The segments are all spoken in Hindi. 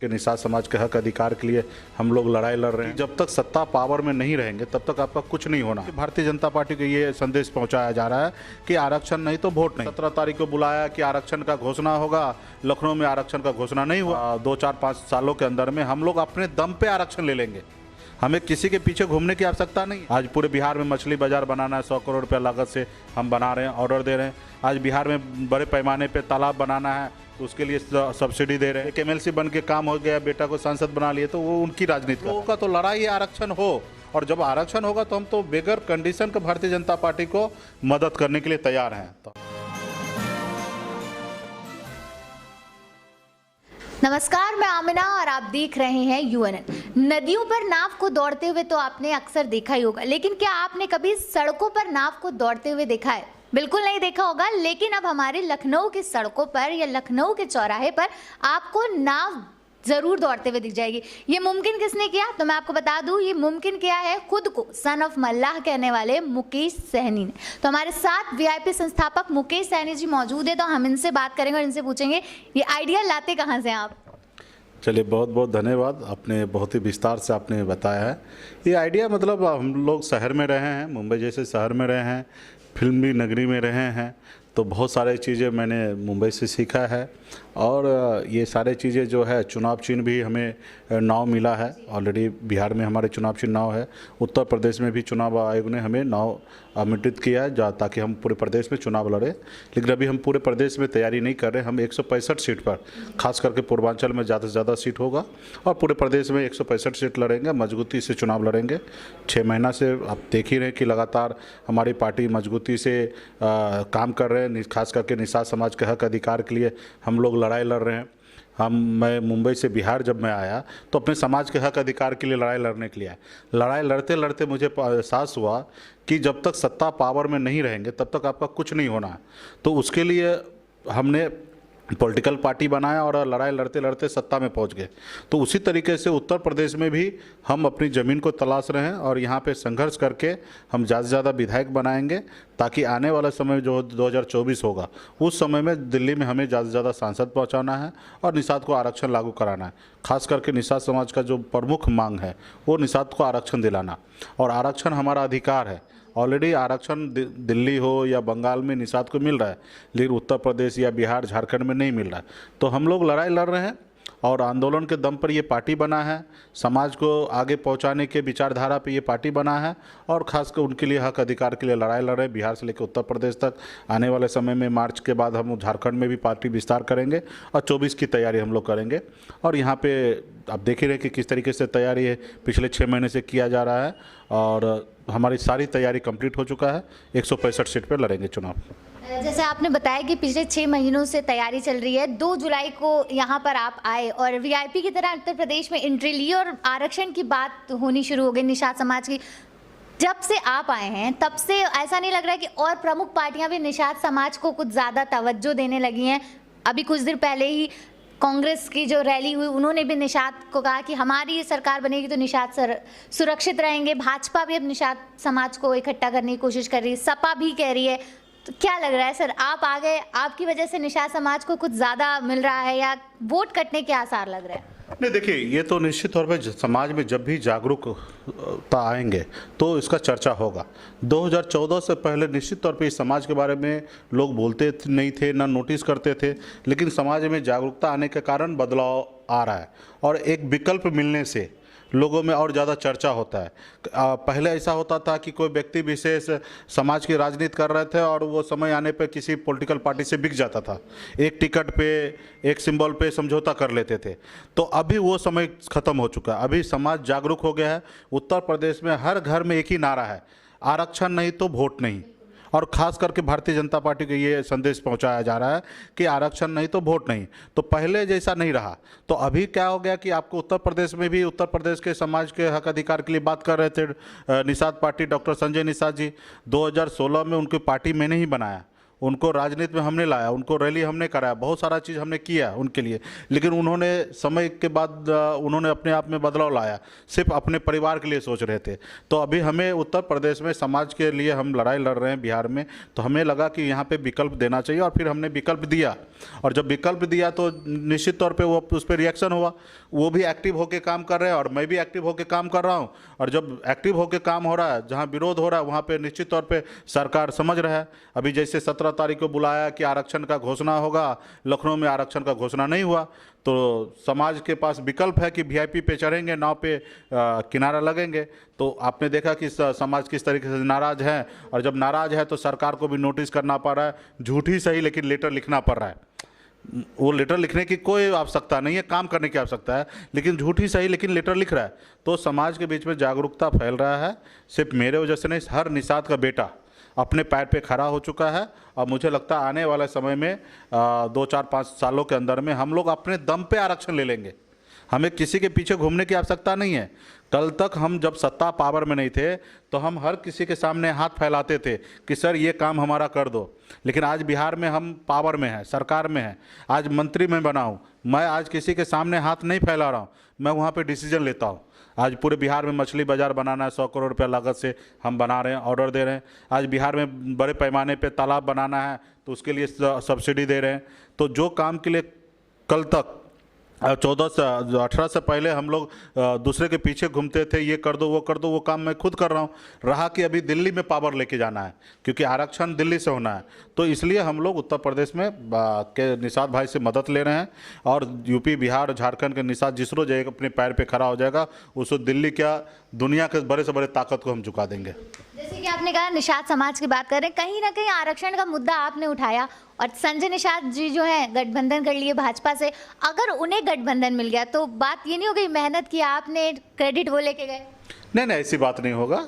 कि निषाद समाज के हक अधिकार के लिए हम लोग लड़ाई लड़ रहे हैं। जब तक सत्ता पावर में नहीं रहेंगे तब तक आपका कुछ नहीं होना। भारतीय जनता पार्टी को ये संदेश पहुंचाया जा रहा है कि आरक्षण नहीं तो वोट नहीं। 17 तारीख को बुलाया कि आरक्षण का घोषणा होगा, लखनऊ में आरक्षण का घोषणा नहीं हुआ। 2-4-5 सालों के अंदर में हम लोग अपने दम पे आरक्षण ले लेंगे, हमें किसी के पीछे घूमने की आवश्यकता नहीं। आज पूरे बिहार में मछली बाजार बनाना है, 100 करोड़ रुपया लागत से हम बना रहे हैं, ऑर्डर दे रहे हैं। आज बिहार में बड़े पैमाने पे तालाब बनाना है तो उसके लिए सब्सिडी दे रहे हैं। एक MLC बन के काम हो गया, बेटा को सांसद बना लिए, तो वो उनकी राजनीति का तो लड़ाई आरक्षण हो। और जब आरक्षण होगा तो हम तो बेगर कंडीशन का भारतीय जनता पार्टी को मदद करने के लिए तैयार हैं। तो नमस्कार, मैं आमिना और आप देख रहे हैं UNN। नदियों पर नाव को दौड़ते हुए तो आपने अक्सर देखा ही होगा, लेकिन क्या आपने कभी सड़कों पर नाव को दौड़ते हुए देखा है? बिल्कुल नहीं देखा होगा। लेकिन अब हमारे लखनऊ की सड़कों पर या लखनऊ के चौराहे पर आपको नाव जरूर दौड़ते हुए दिख जाएगी। ये मुमकिन किसने किया? तो मैं आपको बता दूं, ये मुमकिन किया है खुद को सन ऑफ मल्लाह कहने वाले मुकेश सहनी ने। तो हमारे साथ VIP संस्थापक मुकेश सहनी जी मौजूद है, तो हम इनसे बात करेंगे और इनसे पूछेंगे ये आइडिया लाते कहाँ से हैं आप? चलिए, बहुत बहुत धन्यवाद। आपने बहुत ही विस्तार से आपने बताया है। ये आइडिया मतलब हम लोग शहर में रहे हैं, मुंबई जैसे शहर में रहे हैं, फिल्मी नगरी में रहे हैं, तो बहुत सारे चीज़ें मैंने मुंबई से सीखा है। और ये सारे चीज़ें जो है, चुनाव चिन्ह भी हमें नाव मिला है। ऑलरेडी बिहार में हमारे चुनाव चिन्ह नाव है। उत्तर प्रदेश में भी चुनाव आयोग ने हमें नाव आवंटित किया है ताकि हम पूरे प्रदेश में चुनाव लड़े। लेकिन अभी हम पूरे प्रदेश में तैयारी नहीं कर रहे। हम 165 सीट पर, खास करके पूर्वांचल में ज़्यादा से ज़्यादा सीट होगा और पूरे प्रदेश में 165 सीट लड़ेंगे। मजबूती से चुनाव लड़ेंगे। 6 महीना से आप देख ही रहे हैं कि लगातार हमारी पार्टी मजबूती से काम कर रहे हैं। खास करके निषाद समाज के हक अधिकार के लिए हम लोग लड़ाई लड़ रहे हैं। मैं मुंबई से बिहार जब मैं आया तो अपने समाज के हक अधिकार के लिए लड़ाई लड़ने के लिए आया। लड़ाई लड़ते लड़ते मुझे एहसास हुआ कि जब तक सत्ता पावर में नहीं रहेंगे तब तक आपका कुछ नहीं होना है। तो उसके लिए हमने पॉलिटिकल पार्टी बनाया और लड़ाई लड़ते लड़ते सत्ता में पहुंच गए। तो उसी तरीके से उत्तर प्रदेश में भी हम अपनी ज़मीन को तलाश रहे हैं और यहाँ पे संघर्ष करके हम ज़्यादा से ज़्यादा विधायक बनाएंगे ताकि आने वाला समय जो 2024 होगा उस समय में दिल्ली में हमें ज़्यादा से ज़्यादा सांसद पहुँचाना है और निषाद को आरक्षण लागू कराना है। खास करके निषाद समाज का जो प्रमुख मांग है वो निषाद को आरक्षण दिलाना, और आरक्षण हमारा अधिकार है। ऑलरेडी आरक्षण दिल्ली हो या बंगाल में निषाद को मिल रहा है, लेकिन उत्तर प्रदेश या बिहार झारखंड में नहीं मिल रहा है। तो हम लोग लड़ाई लड़ रहे हैं और आंदोलन के दम पर ये पार्टी बना है। समाज को आगे पहुंचाने के विचारधारा पे ये पार्टी बना है और खासकर उनके लिए हक अधिकार के लिए लड़ाई लड़ रहे हैं। बिहार से लेकर उत्तर प्रदेश तक आने वाले समय में मार्च के बाद हम झारखंड में भी पार्टी विस्तार करेंगे और 24 की तैयारी हम लोग करेंगे। और यहाँ पे आप देख ही रहे कि किस तरीके से तैयारी है, पिछले 6 महीने से किया जा रहा है और हमारी सारी तैयारी कंप्लीट हो चुका है। 165 सीट पर लड़ेंगे चुनाव। जैसे आपने बताया कि पिछले 6 महीनों से तैयारी चल रही है। 2 जुलाई को यहाँ पर आप आए और VIP की तरह उत्तर प्रदेश में एंट्री ली और आरक्षण की बात होनी शुरू हो गई निषाद समाज की। जब से आप आए हैं तब से ऐसा नहीं लग रहा है कि और प्रमुख पार्टियां भी निषाद समाज को कुछ ज़्यादा तवज्जो देने लगी हैं? अभी कुछ देर पहले ही कांग्रेस की जो रैली हुई, उन्होंने भी निषाद को कहा कि हमारी ये सरकार बनेगी तो निषाद सुरक्षित रहेंगे। भाजपा भी अब निषाद समाज को इकट्ठा करने की कोशिश कर रही है, सपा भी कह रही है। तो क्या लग रहा है सर, आप आ गए, आपकी वजह से निषाद समाज को कुछ ज़्यादा मिल रहा है या वोट कटने के आसार लग रहे हैं? नहीं, देखिए, ये तो निश्चित तौर पर समाज में जब भी जागरूकता आएंगे तो इसका चर्चा होगा। 2014 से पहले निश्चित तौर पे इस समाज के बारे में लोग बोलते नहीं थे, ना नोटिस करते थे, लेकिन समाज में जागरूकता आने के कारण बदलाव आ रहा है और एक विकल्प मिलने से लोगों में और ज़्यादा चर्चा होता है। पहले ऐसा होता था कि कोई व्यक्ति विशेष समाज की राजनीति कर रहे थे और वो समय आने पे किसी पॉलिटिकल पार्टी से बिक जाता था, एक टिकट पे, एक सिंबल पे समझौता कर लेते थे। तो अभी वो समय ख़त्म हो चुका है। अभी समाज जागरूक हो गया है। उत्तर प्रदेश में हर घर में एक ही नारा है, आरक्षण नहीं तो वोट नहीं। और ख़ास करके भारतीय जनता पार्टी को ये संदेश पहुंचाया जा रहा है कि आरक्षण नहीं तो वोट नहीं। तो पहले जैसा नहीं रहा। तो अभी क्या हो गया कि आपको उत्तर प्रदेश में भी उत्तर प्रदेश के समाज के हक अधिकार के लिए बात कर रहे थे निषाद पार्टी, डॉक्टर संजय निषाद जी। 2016 में उनकी पार्टी मैंने ही बनाया। उनको राजनीति में हमने लाया, उनको रैली हमने कराया, बहुत सारा चीज़ हमने किया उनके लिए, लेकिन उन्होंने समय के बाद उन्होंने अपने आप में बदलाव लाया, सिर्फ अपने परिवार के लिए सोच रहे थे। तो अभी हमें उत्तर प्रदेश में समाज के लिए हम लड़ाई लड़ रहे हैं बिहार में, तो हमें लगा कि यहाँ पे विकल्प देना चाहिए, और फिर हमने विकल्प दिया। और जब विकल्प दिया तो निश्चित तौर पे वो उस पर रिएक्शन हुआ, वो भी एक्टिव होकर काम कर रहे हैं और मैं भी एक्टिव होकर काम कर रहा हूँ। और जब एक्टिव होकर काम हो रहा है, जहाँ विरोध हो रहा है, वहाँ पे निश्चित तौर पे सरकार समझ रहा है। अभी जैसे 17 तारीख को बुलाया कि आरक्षण का घोषणा होगा, लखनऊ में आरक्षण का घोषणा नहीं हुआ, तो समाज के पास विकल्प है कि वीआईपी पे चढ़ेंगे, नाव पे किनारा लगेंगे। तो आपने देखा कि समाज किस तरीके से नाराज़ है, और जब नाराज़ है तो सरकार को भी नोटिस करना पड़ रहा है, झूठी सही लेकिन लेटर लिखना पड़ रहा है। वो लेटर लिखने की कोई आवश्यकता नहीं है, काम करने की आवश्यकता है, लेकिन झूठी सही लेकिन लेटर लिख रहा है। तो समाज के बीच में जागरूकता फैल रहा है। सिर्फ मेरे वजह से नहीं, हर निषाद का बेटा अपने पैर पे खड़ा हो चुका है। और मुझे लगता है आने वाले समय में 2, 4, 5 सालों के अंदर में हम लोग अपने दम पे आरक्षण ले लेंगे। हमें किसी के पीछे घूमने की आवश्यकता नहीं है। कल तक हम जब सत्ता पावर में नहीं थे तो हम हर किसी के सामने हाथ फैलाते थे कि सर ये काम हमारा कर दो, लेकिन आज बिहार में हम पावर में हैं, सरकार में हैं, आज मंत्री में बना हूँ, मैं आज किसी के सामने हाथ नहीं फैला रहा हूँ, मैं वहाँ पे डिसीजन लेता हूँ। आज पूरे बिहार में मछली बाज़ार बनाना है, 100 करोड़ रुपया लागत से हम बना रहे हैं, ऑर्डर दे रहे हैं। आज बिहार में बड़े पैमाने पे तालाब बनाना है तो उसके लिए सब्सिडी दे रहे हैं। तो जो काम के लिए कल तक 18 से पहले हम लोग दूसरे के पीछे घूमते थे, ये कर दो वो कर दो, वो काम मैं खुद कर रहा हूँ। रहा कि अभी दिल्ली में पावर लेके जाना है, क्योंकि आरक्षण दिल्ली से होना है, तो इसलिए हम लोग उत्तर प्रदेश में के निषाद भाई से मदद ले रहे हैं। और यूपी, बिहार और झारखंड के निषाद जिस रोज अपने पैर पे खड़ा हो जाएगा, उसको दिल्ली क्या दुनिया के बड़े से बड़े ताकत को हम झुका देंगे। जैसे कि आपने कहा निषाद समाज की बात कर रहे हैं, कहीं ना कहीं आरक्षण का मुद्दा आपने उठाया, और संजय निषाद जी जो है गठबंधन कर लिए भाजपा से। अगर उन्हें गठबंधन मिल गया तो बात ये नहीं हो गई मेहनत की आपने, क्रेडिट वो लेके गए? नहीं, ऐसी बात नहीं होगा।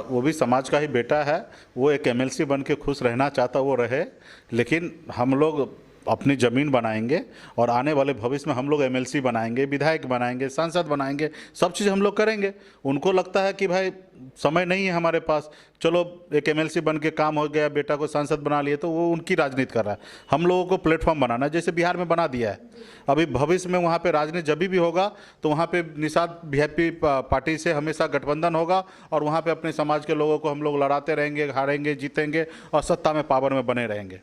वो भी समाज का ही बेटा है, वो एक एमएलसी बन के खुश रहना चाहता वो रहे, लेकिन हम लोग अपनी ज़मीन बनाएंगे और आने वाले भविष्य में हम लोग एमएलसी बनाएंगे, विधायक बनाएंगे, सांसद बनाएंगे, सब चीज़ हम लोग करेंगे। उनको लगता है कि भाई समय नहीं है हमारे पास, चलो एक एमएलसी बन के काम हो गया, बेटा को सांसद बना लिए, तो वो उनकी राजनीति कर रहा है। हम लोगों को प्लेटफॉर्म बनाना है, जैसे बिहार में बना दिया है। अभी भविष्य में वहाँ पे राजनीति जब भी होगा तो वहाँ पे निषाद वीआईपी पार्टी से हमेशा गठबंधन होगा, और वहाँ पे अपने समाज के लोगों को हम लोग लड़ाते रहेंगे, हारेंगे, जीतेंगे और सत्ता में पावर में बने रहेंगे।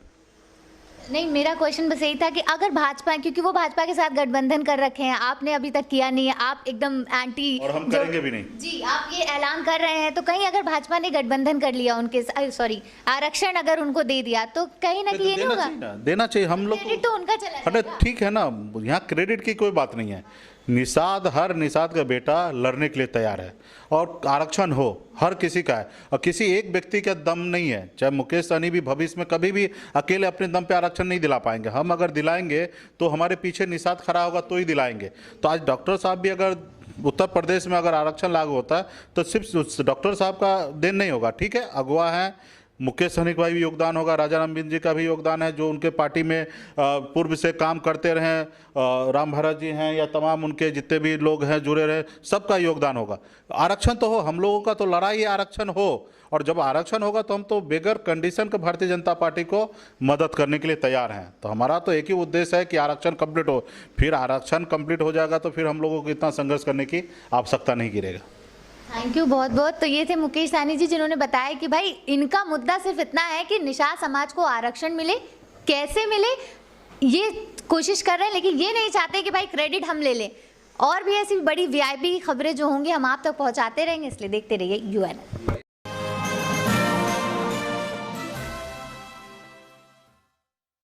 नहीं, मेरा क्वेश्चन बस यही था कि अगर भाजपा, क्योंकि वो भाजपा के साथ गठबंधन कर रखे हैं, आपने अभी तक किया नहीं है, आप एकदम एंटी, और हम करेंगे भी नहीं जी, आप ये ऐलान कर रहे हैं, तो कहीं अगर भाजपा ने गठबंधन कर लिया उनके, सॉरी आरक्षण अगर उनको दे दिया, तो कहीं ना कहीं ये नहीं होगा? देना चाहिए हम लोग, क्रेडिट तो उनका चला अरे ठीक है ना, यहाँ क्रेडिट की कोई बात नहीं है। निषाद, हर निषाद का बेटा लड़ने के लिए तैयार है, और आरक्षण हो हर किसी का है, और किसी एक व्यक्ति का दम नहीं है। चाहे मुकेश सहनी भी भविष्य में कभी भी अकेले अपने दम पे आरक्षण नहीं दिला पाएंगे। हम अगर दिलाएंगे तो हमारे पीछे निषाद खड़ा होगा तो ही दिलाएंगे। तो आज डॉक्टर साहब भी अगर उत्तर प्रदेश में अगर आरक्षण लागू होता है तो सिर्फ डॉक्टर साहब का देन नहीं होगा, ठीक है, अगवा है, मुकेश सहनी का भी योगदान होगा, राजा रामबिन जी का भी योगदान है, जो उनके पार्टी में पूर्व से काम करते रहे, राम भरत जी हैं या तमाम उनके जितने भी लोग हैं जुड़े रहे, सबका योगदान होगा। आरक्षण तो हो, हम लोगों का तो लड़ाई आरक्षण हो, और जब आरक्षण होगा तो हम तो बेगर कंडीशन के भारतीय जनता पार्टी को मदद करने के लिए तैयार हैं। तो हमारा तो एक ही उद्देश्य है कि आरक्षण कंप्लीट हो, फिर आरक्षण कंप्लीट हो जाएगा तो फिर हम लोगों को इतना संघर्ष करने की आवश्यकता नहीं गिरेगा। थैंक यू बहुत बहुत। तो ये थे मुकेश सहनी जी, जिन्होंने बताया कि भाई इनका मुद्दा सिर्फ इतना है कि निषाद समाज को आरक्षण मिले, कैसे मिले ये कोशिश कर रहे हैं, लेकिन ये नहीं चाहते कि भाई क्रेडिट हम ले लें। और भी ऐसी बड़ी वीआईपी खबरें जो होंगी हम आप तक पहुंचाते रहेंगे, इसलिए देखते रहिए यूएनएल।